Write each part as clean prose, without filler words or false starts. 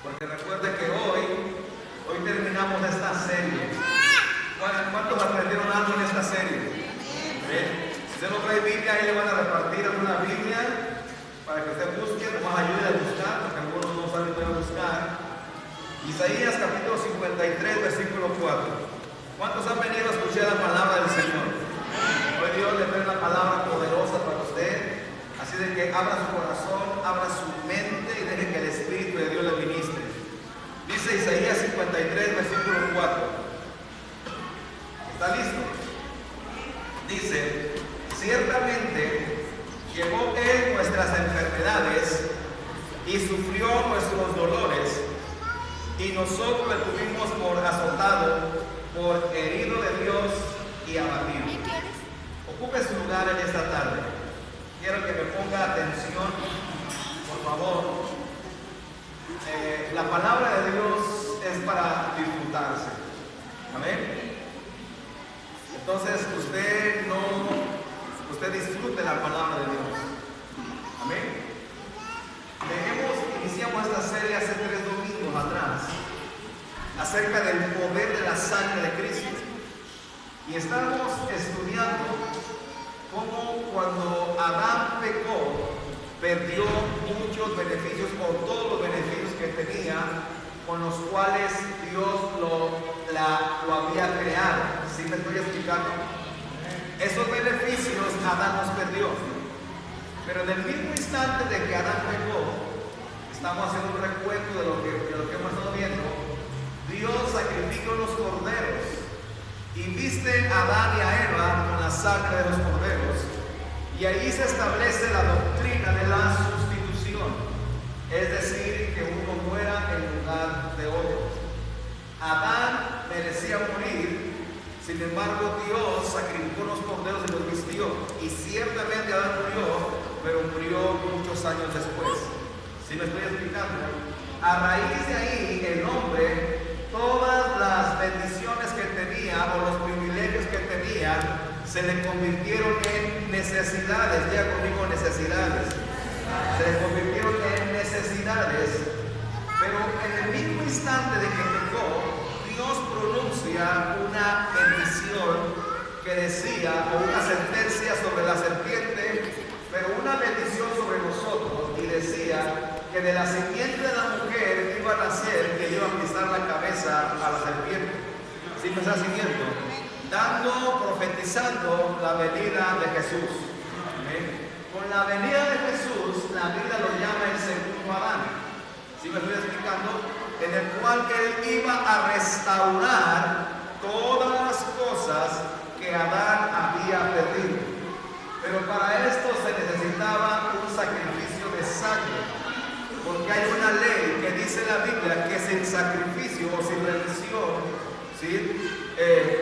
porque recuerde que hoy terminamos esta serie. ¿Cuántos aprendieron algo en esta serie? Si usted no trae Biblia, ahí le van a repartir alguna Biblia para que usted busque, nomás ayude a buscar, porque algunos no saben cómo buscar. Isaías capítulo 53, versículo 4. ¿Cuántos han venido a escuchar la palabra del Señor? Hoy Dios le trae una palabra poderosa para usted. Así de que abra su corazón, abra su mente y deje que el Espíritu de Dios le ministre. Dice Isaías 53, versículo 4. ¿Está listo? Dice: ciertamente llevó Él nuestras enfermedades y sufrió nuestros dolores, y nosotros le tuvimos por azotado, por herido de Dios y abatido. Ocupe su lugar en esta tarde. Quiero que me ponga atención, por favor. La palabra de Dios es para disfrutarse. Amén. Entonces usted disfrute la palabra de Dios. Amén. Iniciamos esta serie hace 3 domingos atrás acerca del poder de la sangre de Cristo, y estamos estudiando cómo cuando Adán pecó perdió muchos beneficios, o todos los beneficios que tenía, con los cuales Dios lo había creado. ¿Sí me estoy explicando? Esos beneficios Adán los perdió, pero en el mismo instante de que Adán pecó, estamos haciendo un recuento de lo que hemos estado viendo. Dios sacrifica unos corderos y viste a Adán y a Eva con la sangre de los corderos, y ahí se establece la doctrina de la sustitución, es decir, que uno muera en lugar de otro. Adán merecía morir, sin embargo Dios sacrificó los corderos y los vistió, y ciertamente Adán murió, pero murió muchos años después. ¿Sí me estoy explicando? A raíz de ahí, el hombre, todas las bendiciones que tenía o los privilegios que tenía se le convirtieron en necesidades. Ya conmigo, necesidades. Se le convirtieron en necesidades. Pero en el mismo instante de que pecó, Dios pronuncia una bendición que decía, o una sentencia sobre la serpiente, pero una bendición sobre nosotros, y decía que de la simiente de la mujer iba a nacer, que iba a pisar la cabeza a la serpiente. ¿Sí me está siguiendo? Profetizando la venida de Jesús. ¿Amén? Con la venida de Jesús, la Biblia lo llama el segundo Adán. ¿Sí me estoy explicando? En el cual Él iba a restaurar todas las cosas que Adán había perdido. Pero para esto se necesitaba un sacrificio de sangre, porque hay una ley que dice la Biblia que sin sacrificio o sin remisión,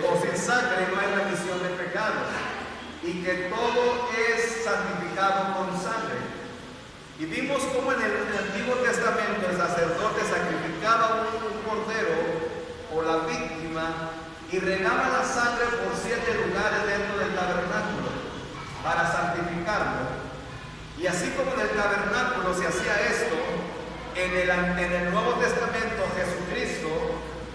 o sin sangre no hay remisión de pecados, y que todo es santificado con sangre. Y vimos cómo en el Antiguo Testamento el sacerdote sacrificaba un cordero o la víctima y regaba la sangre por 7 lugares dentro del tabernáculo para santificarlo. Y así como en el tabernáculo se hacía esto, en el Nuevo Testamento Jesucristo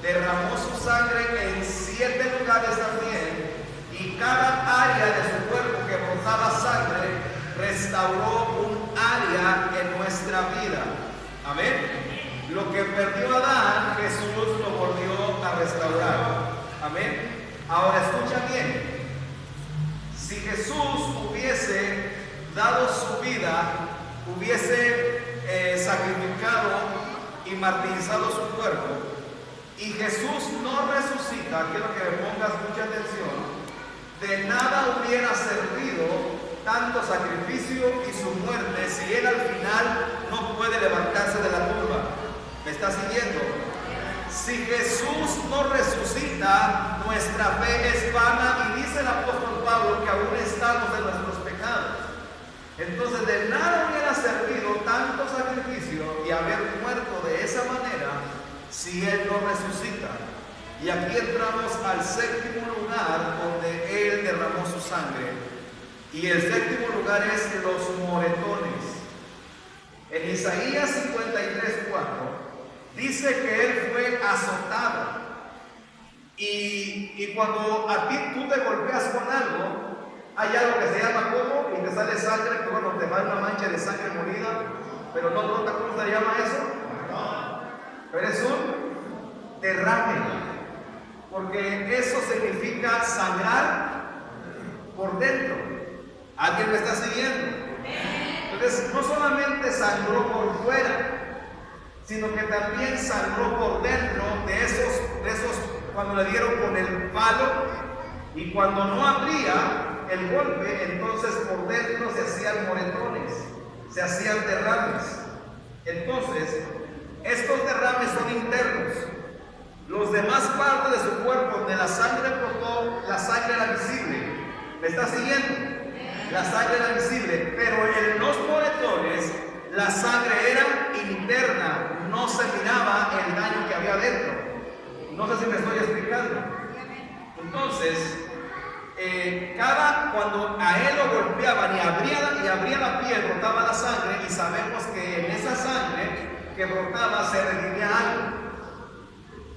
derramó su sangre en 7 lugares también, y cada área de su cuerpo que brotaba sangre restauró un área en nuestra vida. Amén. Lo que perdió Adán, Jesús lo volvió a restaurar. Amén. Ahora escucha bien. Si Jesús hubiese dado su vida, hubiese sacrificado y martirizado su cuerpo, y Jesús no resucita, quiero que me pongas mucha atención, de nada hubiera servido tanto sacrificio y su muerte si Él al final no puede levantarse de la tumba. ¿Me está siguiendo? Si Jesús no resucita, nuestra fe es vana, y dice el apóstol Pablo que aún estamos en nuestros pecados. Entonces de nada hubiera servido tanto sacrificio y haber muerto de esa manera si Él no resucita. Y aquí entramos al 7º lugar donde Él derramó su sangre. Y el 7º lugar es los moretones. En Isaías 53:4 dice que él fue azotado. Y cuando a ti tú te golpeas con algo, hay algo que se llama como y te sale sangre, que bueno, te va una mancha de sangre molida, pero no brota. ¿Cómo se llama eso? Pero es un derrame, porque eso significa sangrar por dentro. ¿Alguien me está siguiendo? Entonces, no solamente sangró por fuera, sino que también sangró por dentro de esos cuando le dieron con el palo, y cuando no abría el golpe, entonces por dentro se hacían moretones, se hacían derrames. Entonces, estos derrames son internos. Los demás partes de su cuerpo donde la sangre brotó, la sangre era visible. ¿Me está siguiendo? La sangre era visible, pero en los moretones la sangre era interna, no se miraba el daño que había dentro. No sé si me estoy explicando. Entonces, cuando a él lo golpeaban y abría la piel, brotaba la sangre, y sabemos que en esa sangre que brotaba se redimía algo.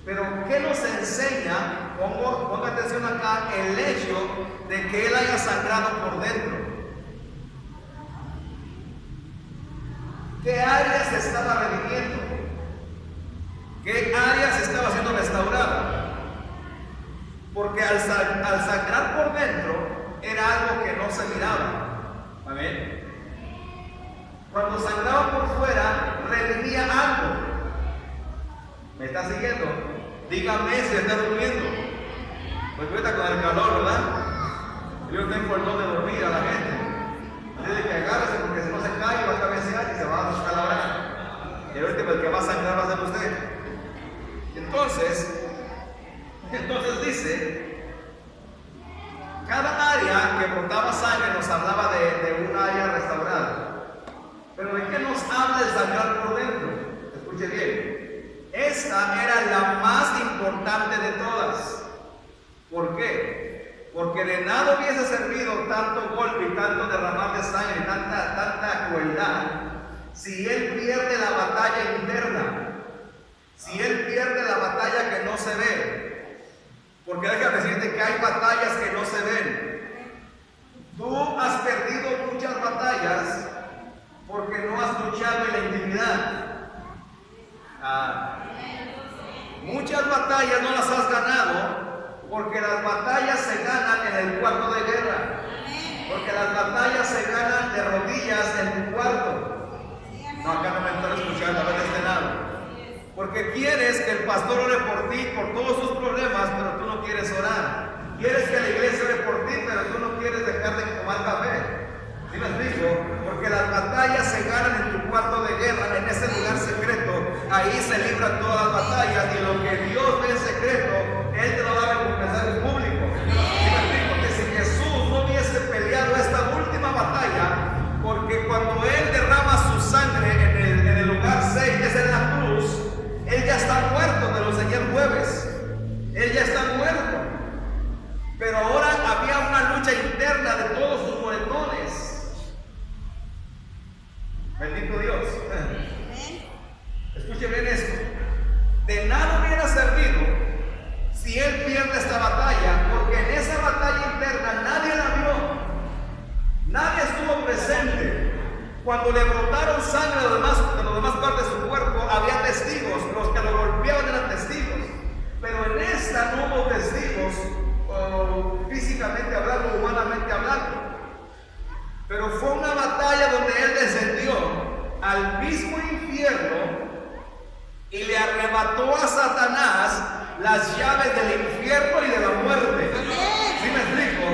Pero ¿qué nos enseña? Ponga atención acá, el hecho de que él haya sangrado por dentro. ¿Qué áreas se estaba redimiendo? ¿Qué áreas estaba siendo restaurada? Porque al sangrar por dentro era algo que no se miraba. Amén. Cuando sangraba por fuera, redimía algo. ¿Me está siguiendo? Dígame si está durmiendo. Pues ahorita con el calor, ¿verdad? Yo tengo el don de dormir a la gente. Tiene que agárrese, porque si no se cae, va a cabecear y se va a descalabrar. Y ahorita el que va a sangrar va a ser usted. Entonces dice, cada área que brotaba sangre nos hablaba de un área restaurada. Pero ¿de qué nos habla el sangrar por dentro? Escuche bien. Esta era la más importante de todas. ¿Por qué? Porque de nada hubiese servido tanto golpe y tanto derramar de sangre y tanta crueldad si él pierde la batalla interna. Si él pierde la batalla que no se ve. Porque déjame decirte que hay batallas que no se ven. Tú has perdido muchas batallas porque no has luchado en la intimidad. Muchas batallas no las has ganado porque las batallas se ganan en el cuarto de guerra. Porque las batallas se ganan de rodillas en tu cuarto. No, acá no me están escuchando, a ver de este lado. Porque quieres que el pastor ore por ti, por todos sus problemas, pero tú no quieres orar. Quieres que la iglesia ore por ti, pero tú no quieres dejar de tomar café. ¿Sí me explico? Porque las batallas se ganan en tu cuarto de guerra, en ese lugar secreto. Ahí se libran todas las batallas, y lo que Dios ve en secreto, Él te lo va a recompensar en público. ¿Sí me explico? Que si Jesús no hubiese peleado esta última batalla, porque cuando Él derrama su sangre en el lugar 6, que es en la cruz, Él ya está muerto, me lo enseñé el jueves. Él ya está muerto. Pero ahora había una lucha interna de todos sus moretones. Bendito Dios. Escuche bien esto. De nada hubiera servido si él pierde esta batalla, porque en esa batalla interna nadie la vio. Nadie estuvo presente. Cuando le brotaron sangre de las demás partes de su cuerpo, había testigos. Los que lo golpeaban eran testigos. Pero en esta no hubo testigos, físicamente hablando, humanamente hablando. Pero fue una batalla donde él descendió al mismo infierno y le arrebató a Satanás las llaves del infierno y de la muerte. ¿Sí me explico?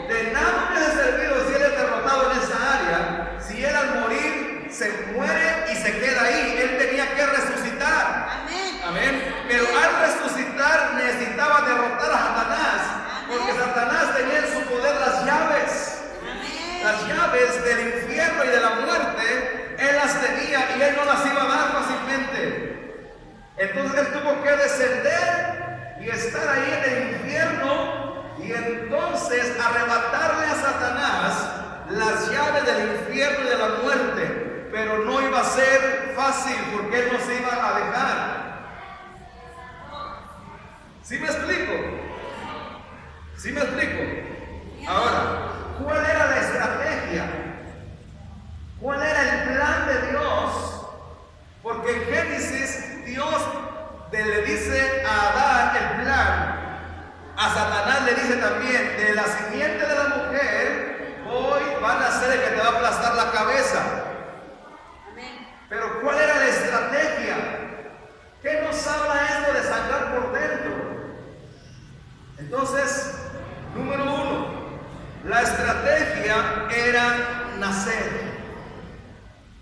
De nada hubiese servido si él es derrotado en esa área. Si él al morir se muere y se queda ahí, él tenía que resucitar. Amén. Pero al resucitar necesitaba derrotar a Satanás, porque Satanás tenía en su poder las llaves. Las llaves del infierno y de la muerte, él las tenía y él no las iba a dar fácilmente. Entonces él tuvo que descender y estar ahí en el infierno, y entonces arrebatarle a Satanás las llaves del infierno y de la muerte. Pero no iba a ser fácil, porque él no se iba a dejar. ¿Sí me explico? Ahora, ¿cuál era la estrategia? ¿Cuál era el plan de Dios? Porque en Génesis Dios le dice a Adán el plan. A Satanás le dice también, de la simiente de la mujer, hoy van a ser el que te va a aplastar la cabeza. Pero ¿cuál era la estrategia? ¿Qué nos habla esto de sangrar por dentro? Entonces, número 1, la estrategia era nacer.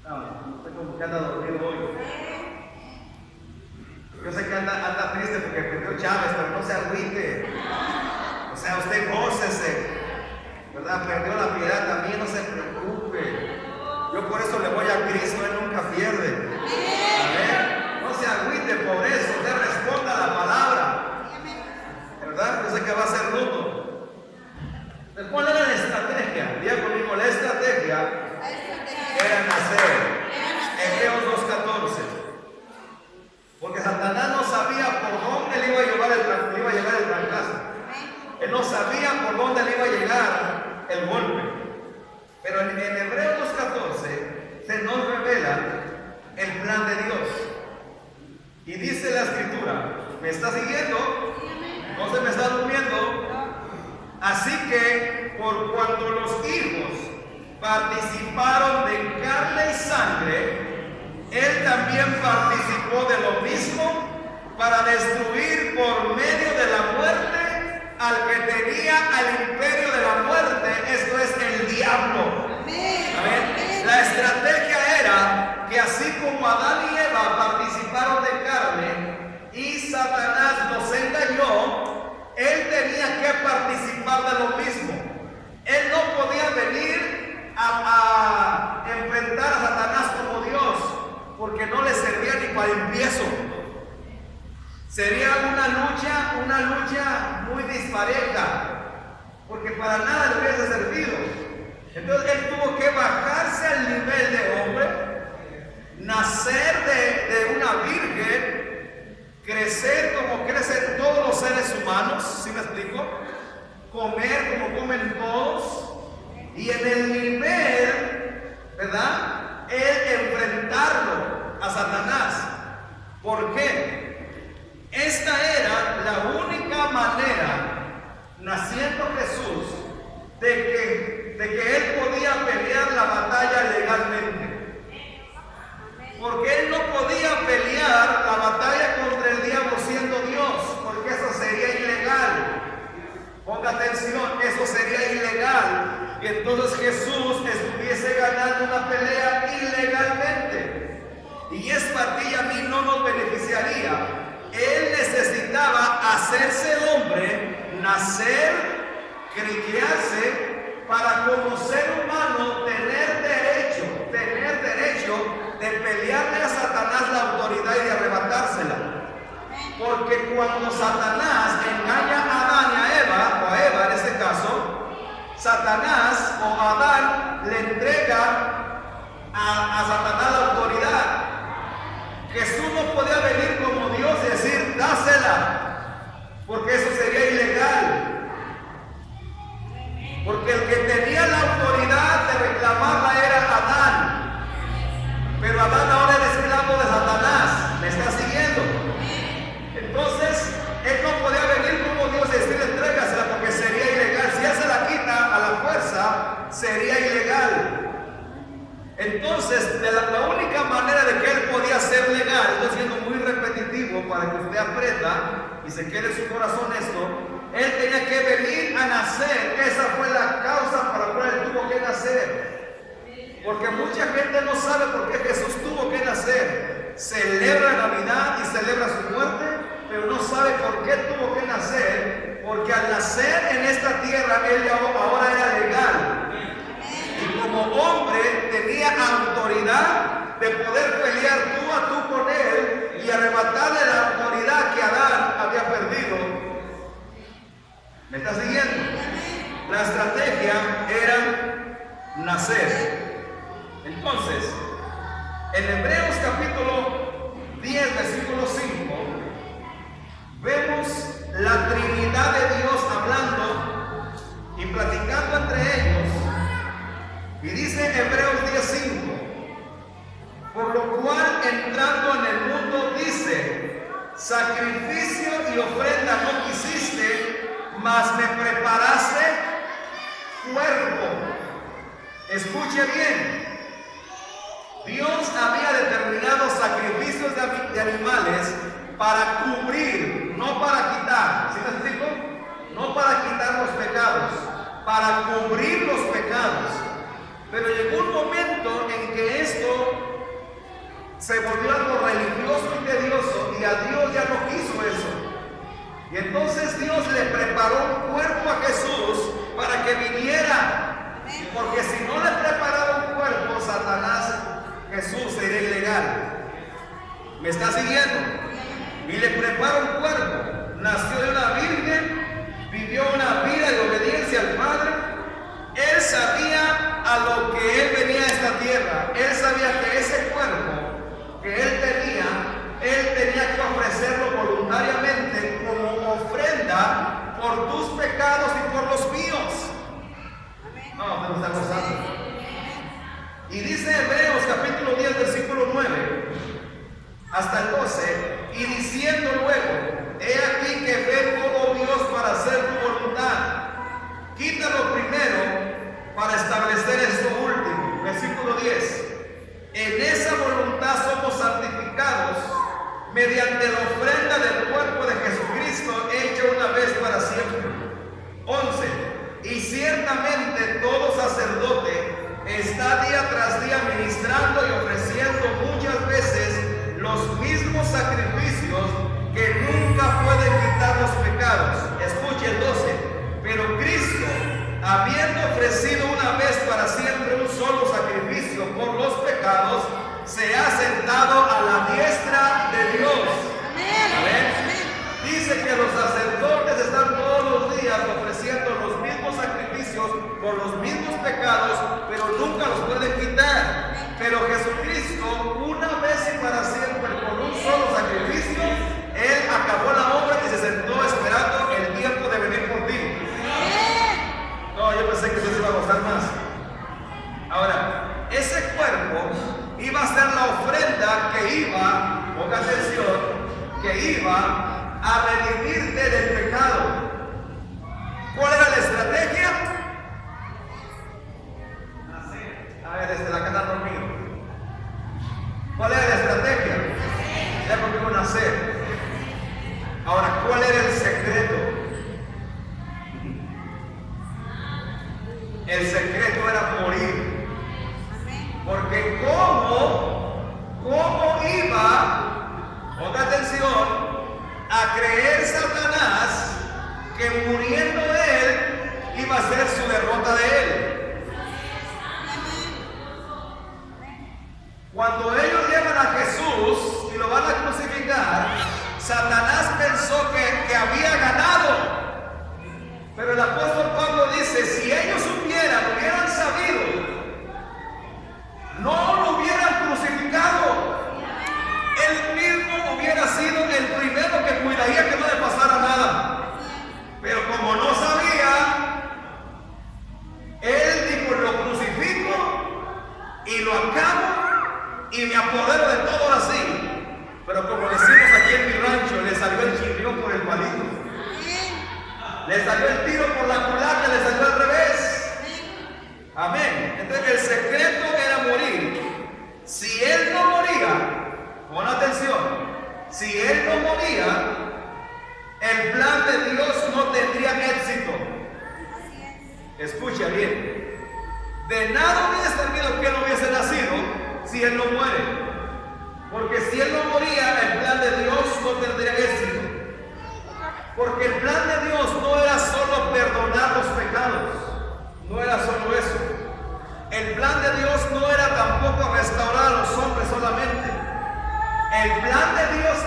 No sé cómo que anda dormido hoy. Yo sé que anda triste porque perdió Chávez, pero no se agüite. O sea, usted gócese, ¿verdad? Perdió la piedad también, no se preocupe. Yo por eso le voy a Cristo, Él nunca pierde. Amén. No se agüite por eso, usted responda a la palabra. ¿Verdad? Yo sé que va a ser luto. ¿Cuál era la estrategia? Diga conmigo, la estrategia era nacer. Hebreos 2:14. Porque Satanás no sabía por dónde le iba a llevar el trancazo. Él no sabía por dónde le iba a llegar el golpe. Pero en Hebreos 2:14 se nos revela el plan de Dios. Y dice la Escritura, ¿me está siguiendo? ¿No se me está durmiendo? Así que por cuanto los hijos participaron de carne y sangre, Él también participó de lo mismo para destruir por medio de la muerte al que tenía al imperio de la muerte, esto es el diablo. Amén. La estrategia era que así como Adán y Eva participaron de carne y Satanás los engañó, él tenía que participar de lo mismo. Él no podía venir a enfrentar a Satanás como Dios, porque no le servía ni para empiezo. Sería una lucha muy dispareja, porque para nada le hubiese servido. Entonces él tuvo que bajarse al nivel de hombre, nacer de una virgen, crecer como crecen todos los seres humanos, ¿sí me explico? Comer como comen todos, y en el nivel, ¿verdad? Él enfrentarlo a Satanás. ¿Por qué? Esta era la única manera, naciendo Jesús, de que él podía pelear la batalla legalmente. Porque él no podía pelear la batalla contra el diablo siendo Dios, porque eso sería ilegal. Ponga atención, eso sería ilegal. Y entonces Jesús estuviese ganando una pelea ilegalmente. Y es para ti y a mí no nos beneficiaría. Él necesitaba hacerse hombre, nacer, criarse, para como ser humano tener derecho de pelearle a Satanás la autoridad y de arrebatársela. Porque cuando Satanás engaña a Adán y a Eva, o a Eva en este caso, Satanás o Adán le entrega a Satanás la autoridad. Jesús no podía venir como Dios y decir, dásela, porque eso sería ilegal. Porque el que tenía la autoridad de reclamarla era Adán. Pero Adán ahora era esclavo de Satanás. ¿Me está siguiendo? Entonces, él no podía venir como Dios y decir, entrégasela, porque sería ilegal. Si él se la quita a la fuerza, sería ilegal. Entonces, la única manera de que él podía ser legal, estoy siendo muy repetitivo para que usted aprenda y se quede en su corazón esto, él tenía que venir a nacer. Esa fue la causa para la cual él tuvo que nacer. Porque mucha gente no sabe por qué Jesús tuvo que nacer. Celebra Navidad y celebra su muerte, pero no sabe por qué tuvo que nacer. Porque al nacer en esta tierra, él ahora era legal. Y como hombre tenía autoridad de poder pelear tú a tú con él y arrebatarle la autoridad que Adán había perdido. ¿Me está siguiendo? La estrategia era nacer. Entonces, en Hebreos capítulo 10, versículo 5, vemos la Trinidad de Dios hablando por lo cual entrando en el mundo dice, sacrificio y ofrenda no quisiste, mas me preparaste cuerpo. Escuche bien. Dios había determinado sacrificios de animales para cubrir, no para quitar. ¿Sí me explico? No para quitar los pecados, para cubrir los pecados. Pero llegó un momento en que esto se volvió algo religioso y tedioso, y a Dios ya no quiso eso. Y entonces Dios le preparó un cuerpo a Jesús para que viniera. Porque si no le preparaba un cuerpo, Satanás, Jesús sería ilegal. ¿Me está siguiendo? Y le preparó un cuerpo. Nació de una virgen, vivió una vida de obediencia al Padre. Él sabía a lo que él venía a esta tierra. Él sabía que ese cuerpo que él tenía que ofrecerlo voluntariamente como ofrenda por tus pecados y por los míos. No, te lo está gozando. Y dice Hebreos capítulo 10 versículo 9 hasta el 12, y diciendo luego, he aquí que vengo, oh Dios, para hacer tu voluntad. Quítalo primero para establecer esto último. Versículo 10. En esa voluntad somos santificados mediante la ofrenda del cuerpo de Jesucristo hecha una vez para siempre. 11. Y ciertamente todo sacerdote está día tras día ministrando y ofreciendo muchas veces los mismos sacrificios que nunca pueden quitar los pecados. Escuche el 12. Pero Cristo, habiendo ofrecido una vez para siempre un solo sacrificio por los pecados, se ha sentado a la diestra de Dios. Amén. Dice que los sacerdotes están todos los días ofreciendo los mismos sacrificios por los mismos pecados, pero nunca los pueden quitar. Pero Jesucristo, una vez y para siempre, con un solo sacrificio, Él acabó la obra y se sentó esperando el tiempo de venir por ti. No, yo pensé que eso iba a gustar más. Ahora, ese cuerpo iba a ser la ofrenda que iba, ponga atención, que iba a redimirte del pecado. ¿Cuál era la estrategia? A ver, desde la que están dormido. ¿Cuál era la estrategia? Ya conmigo nacer. Ahora, ¿cuál era el secreto? El secreto era morir. Porque ¿cómo iba, ponga atención, a creer Satanás que muriendo él iba a ser su derrota de él? Cuando ellos llevan a Jesús y lo van a crucificar, Satanás pensó que había ganado. Pero el apóstol Pablo dice, si ellos hubieran sabido, no lo hubieran crucificado. Él mismo hubiera sido el primero que cuidaría que no le pasara nada. Pero como no sabía, él dijo, lo crucifico y lo acabo y me apodero de todo así. Pero como decimos aquí en mi rancho, le salió el chirrión por el palito. Le salió el tiro por la culata, le salió al revés. Amén. Entonces el secreto era morir. Si él no moría, pon atención, si él no moría, el plan de Dios no tendría éxito. Escucha bien. De nada hubiese servido que él hubiese nacido si él no muere. Porque si él no moría, el plan de Dios no tendría éxito. Porque el plan de Dios no era solo perdonar los pecados. No era solo eso. El plan de Dios no era tampoco restaurar a los hombres solamente. El plan de Dios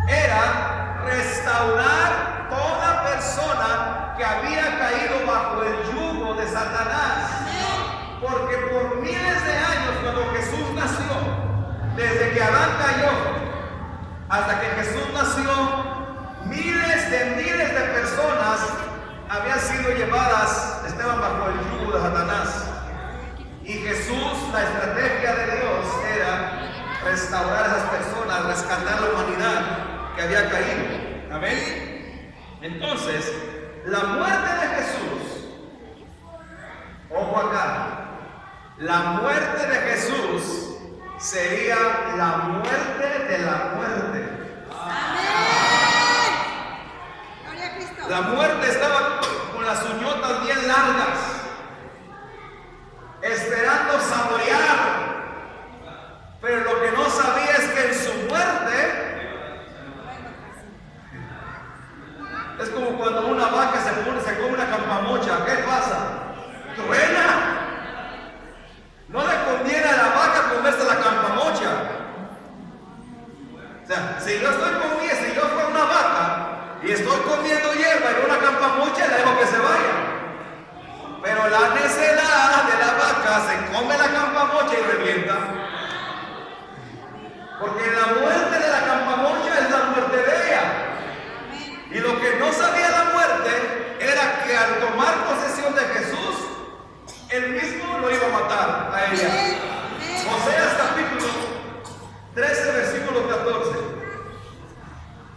era restaurar toda persona que había caído bajo el yugo de Satanás. Porque por miles de años, cuando Jesús nació, desde que Adán cayó hasta que Jesús nació, miles de personas habían sido llevadas, estaban bajo el yugo de Satanás. Y Jesús, la estrategia de Dios restaurar a esas personas, rescatar la humanidad que había caído. Amén. Entonces, la muerte de Jesús, ojo acá, la muerte de Jesús sería la muerte de la muerte. Amén. Gloria a Cristo. La muerte estaba con las uñotas bien largas, esperando saborear. Pero lo que no sabía es que en su muerte es como cuando una vaca se come una campamocha. ¿Qué pasa? Truena. No le conviene a la vaca comerse la campamocha. O sea, si yo estoy comiendo, si yo fuera una vaca y estoy comiendo hierba y una campamocha, le dejo que se vaya. Pero la necedad de la vaca se come la campamocha y revienta. Porque la muerte de la campamocha es la muerte de ella. Y lo que no sabía la muerte era que al tomar posesión de Jesús, él mismo lo iba a matar a ella. Oseas capítulo 13, versículo 14.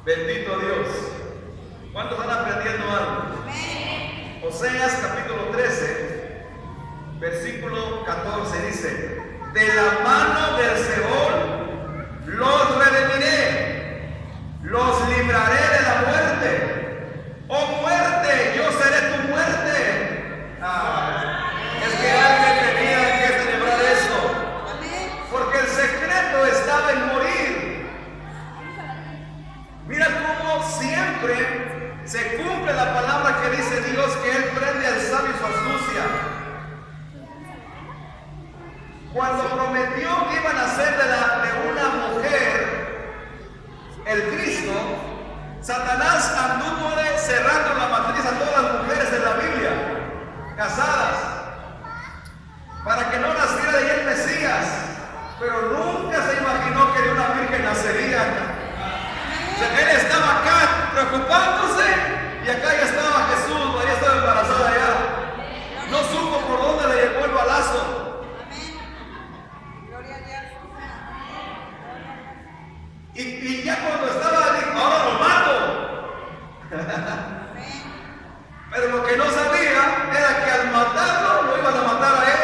Bendito Dios. ¿Cuántos están aprendiendo algo? Oseas capítulo 13, versículo 14 dice: de la mano del Seol los redimiré, los libraré de la muerte. Oh muerte, yo seré tu muerte. Es que alguien tenía que celebrar esto, porque el secreto estaba en morir. Mira cómo siempre se cumple la palabra que dice Dios, que Él prende al sabio su astucia. Cuando prometió que iban a hacer de una mujer el Cristo, Satanás anduvo cerrando la matriz a todas las mujeres de la Biblia casadas para que no naciera de ella el Mesías, pero nunca se imaginó que de una virgen nacería. O sea, él estaba acá preocupándose y acá ya estaba Jesús, María estaba embarazada ya. No supo por dónde le llegó el balazo. Y ya cuando estaba, dijo, ahora lo mato. Pero lo que no sabía era que al matarlo lo iban a matar a él.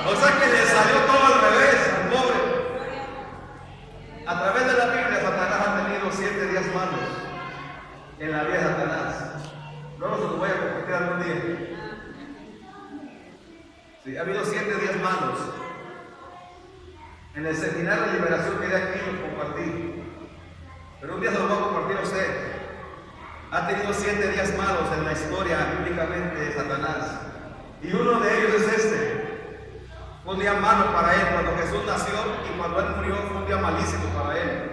O sea que le salió todo al revés, al pobre. A través de la Biblia, Satanás ha tenido 7 días malos en la vida de Satanás. Luego se los voy a compartir algún día. Sí, ha habido 7 días malos. En el seminario de liberación que de aquí lo compartí. Pero un día se lo voy a compartir a usted. Ha tenido 7 días malos en la historia bíblicamente de Satanás. Y uno de ellos es este. Fue un día malo para él cuando Jesús nació, y cuando él murió fue un día malísimo para él.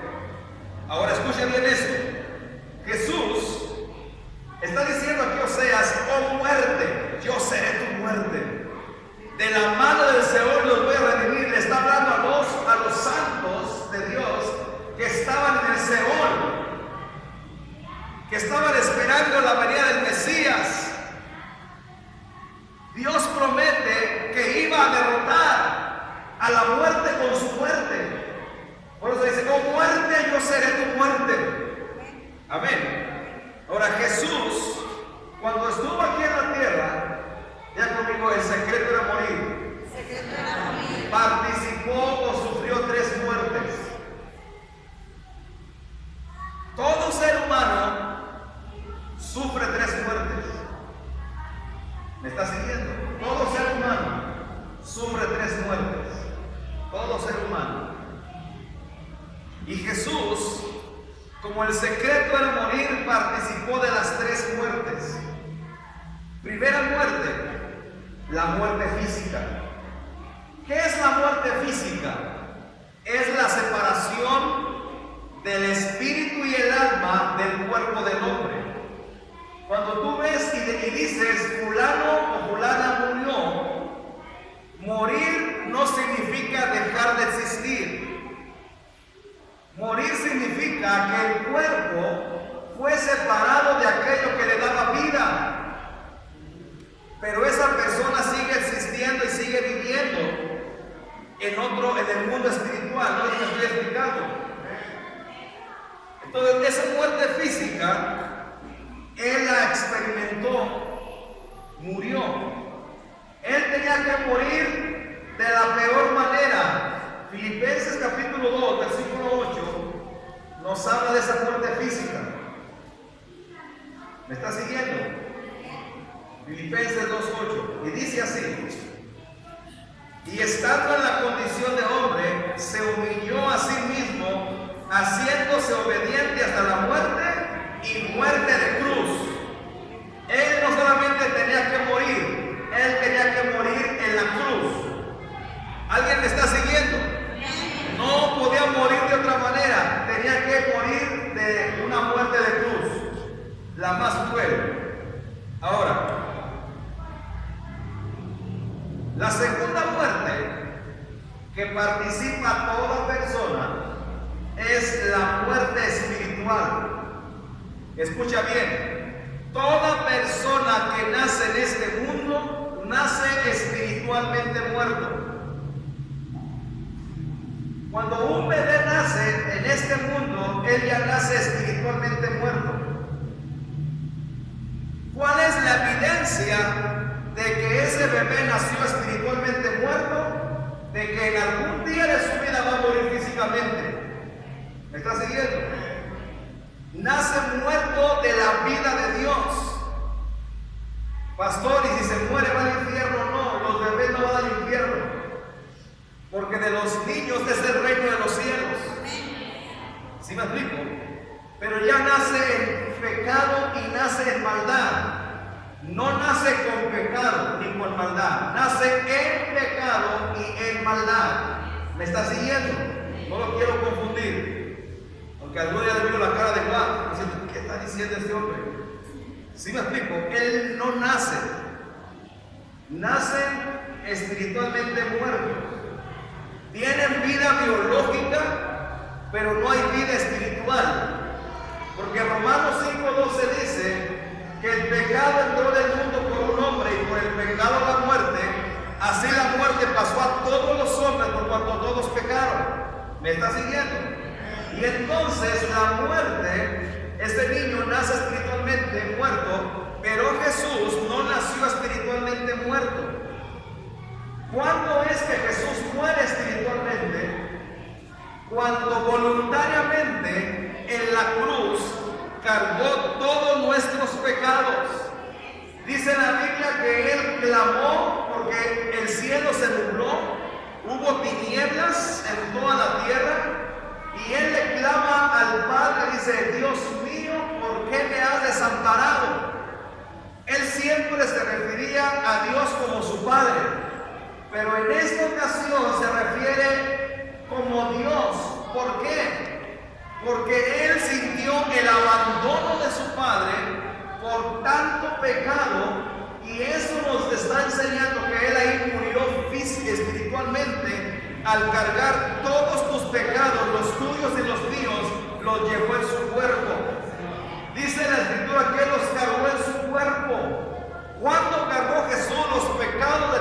Ahora escuche bien esto. Jesús está diciendo aquí Oseas: oh muerte, yo seré tu muerte. De la mano del Seol los voy a redimir. Le está hablando a los santos de Dios que estaban en el Seol, que estaban esperando la venida del Mesías. Dios promete que iba a derrotar a la muerte con su muerte. Por eso dice: oh muerte, yo seré tu muerte. Amén. Ahora Jesús, cuando estuvo aquí en la tierra, ya conmigo, el secreto era morir. Participó o sufrió 3 muertes. Todo ser humano sufre 3 muertes. ¿Me está siguiendo? Todo ser humano sufre 3 muertes. Todo ser humano. Y Jesús, como el secreto era morir, participó de las 3 muertes. Primera muerte, la muerte física. ¿Qué es la muerte física? Es la separación del espíritu y el alma del cuerpo del hombre. Cuando tú ves y dices fulano o fulana murió, morir no significa dejar de existir. Morir significa que el cuerpo fue separado de aquello que le daba vida. Pero esa persona sigue existiendo y sigue viviendo en el mundo espiritual. ¿No? Entonces, esa muerte física, él la experimentó, murió. Él tenía que morir de la peor manera. Filipenses capítulo 2, versículo 8, nos habla de esa muerte física. ¿Me está siguiendo? Filipenses 2:8. Y dice así: y estando en la condición de hombre, se humilló a sí mismo, haciéndose obediente hasta la muerte y muerte de cruz. Él no solamente tenía que morir, él tenía que morir en la cruz. ¿Alguien me está siguiendo? No podía morir de otra manera, tenía que morir de una muerte de cruz, la más cruel. Ahora, la segunda muerte que participa toda persona es la muerte espiritual. Escucha bien, toda persona que nace en este mundo nace espiritualmente muerto. Cuando un bebé nace en este mundo, él ya nace espiritualmente muerto. ¿Cuál es la evidencia de que ese bebé nació espiritualmente muerto? De que en algún día de su vida va a morir físicamente. ¿Me está siguiendo? Nace muerto de la vida de Dios. Pastor, y si se muere va al infierno. No, los bebés no van al infierno, porque de los niños es el reino de los cielos. ¿Sí me explico? Pero ya nace en pecado y nace en maldad. No nace con pecado ni con maldad, nace en pecado y en maldad. ¿Me está siguiendo? No lo quiero confundir, porque alguno ya le vino la cara de Juan diciendo: ¿qué está diciendo este hombre? ¿Sí me explico? Él no nace, nace espiritualmente muertos. Tienen vida biológica, pero no hay vida espiritual, porque Romanos 5:12 dice que el pecado entró del mundo por un hombre y por el pecado la muerte, así la muerte pasó a todos los hombres por cuanto todos pecaron. ¿Me está siguiendo? Y entonces la muerte, este niño nace espiritualmente muerto, pero Jesús no nació espiritualmente muerto. ¿Cuándo es que Jesús muere espiritualmente? Cuando voluntariamente en la cruz cargó todos nuestros pecados. Dice la Biblia que Él clamó porque el cielo se nubló, hubo tinieblas en toda la tierra, y Él le clama al Padre, dice: Dios mío, ¿por qué me has desamparado? Él siempre se refería a Dios como su Padre, pero en esta ocasión se refiere como Dios. ¿Por qué? Porque Él sintió el abandono de su Padre por tanto pecado, y eso nos está enseñando que Él ahí murió espiritualmente al cargar todos tus pecados, los tuyos y los míos, los llevó en su cuerpo. Dice la Escritura que Él los cargó en su cuerpo. ¿Cuándo cargó Jesús los pecados de